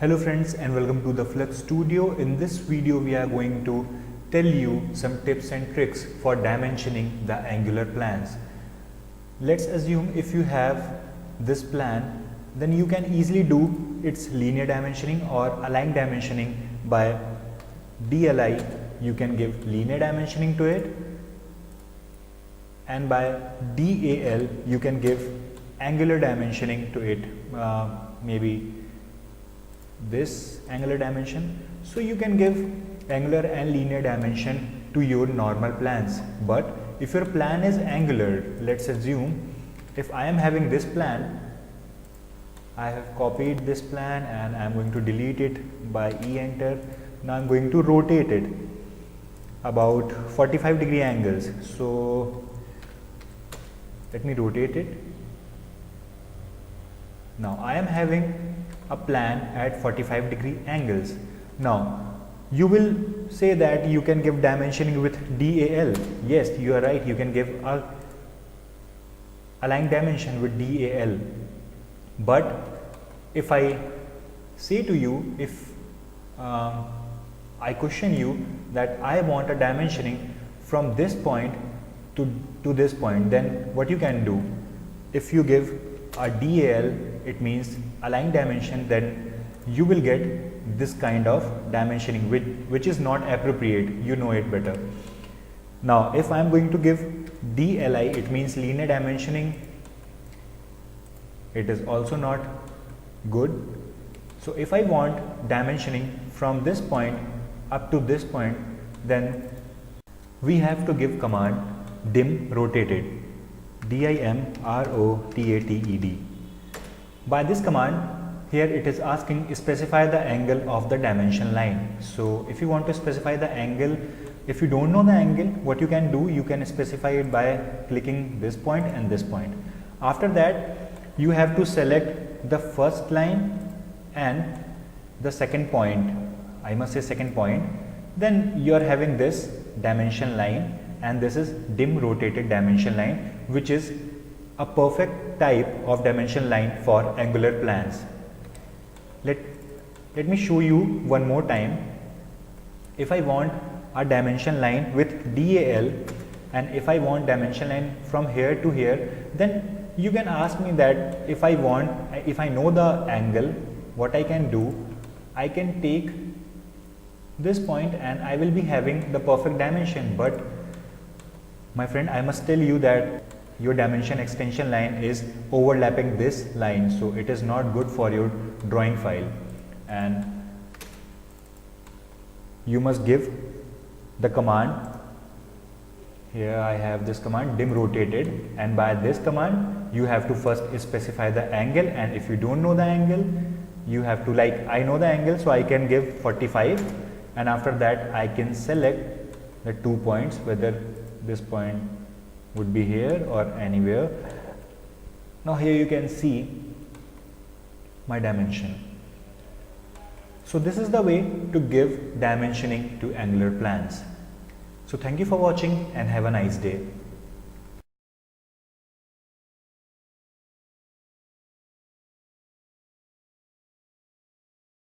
Hello friends and welcome to the Flux Studio. In this video we are going to tell you some tips and tricks for dimensioning the angular plans. Let's assume if you have this plan, then you can easily do its linear dimensioning or aligned dimensioning. By DLI you can give linear dimensioning to it, and by DAL you can give angular dimensioning to it, maybe this angular dimension. So you can give angular and linear dimension to your normal plans. But if your plan is angular, let's assume if I am having this plan, I have copied this plan and I am going to delete it by enter. Now I am going to rotate it about 45-degree angles. So let me rotate it. Now I am having a plan at 45-degree angles. Now you will say that you can give dimensioning with DAL. Yes, you are right, you can give a aligned dimension with DAL. But if I say to you, if I question you that I want a dimensioning from this point to this point, then what you can do? If you give a DAL, it means aligned dimension, then you will get this kind of dimensioning which is not appropriate. You know it better. Now if I am going to give DLI, it means linear dimensioning. It is also not good. So if I want dimensioning from this point up to this point, then we have to give command dim rotated, DIMROTATED. By this command, here it is asking specify the angle of the dimension line. So if you want to specify the angle, if you don't know the angle, what you can do, you can specify it by clicking this point and this point. After that, you have to select the first line and the second point, I must say second point. Then you are having this dimension line, and this is dim rotated dimension line, which is a perfect type of dimension line for angular plans. Let me show you one more time. If I want a dimension line with DAL, and if I want dimension line from here to here, then you can ask me that if I know the angle, what I can do, I can take this point and I will be having the perfect dimension. But my friend, I must tell you that your dimension extension line is overlapping this line, so it is not good for your drawing file, and you must give the command. Here I have this command dim rotated, and by this command you have to first specify the angle, and if you don't know the angle, you have to, like, I know the angle, so I can give 45, and after that I can select the 2 points, whether this point would be here or anywhere. Now here you can see my dimension. So this is the way to give dimensioning to angular plans. So thank you for watching and have a nice day.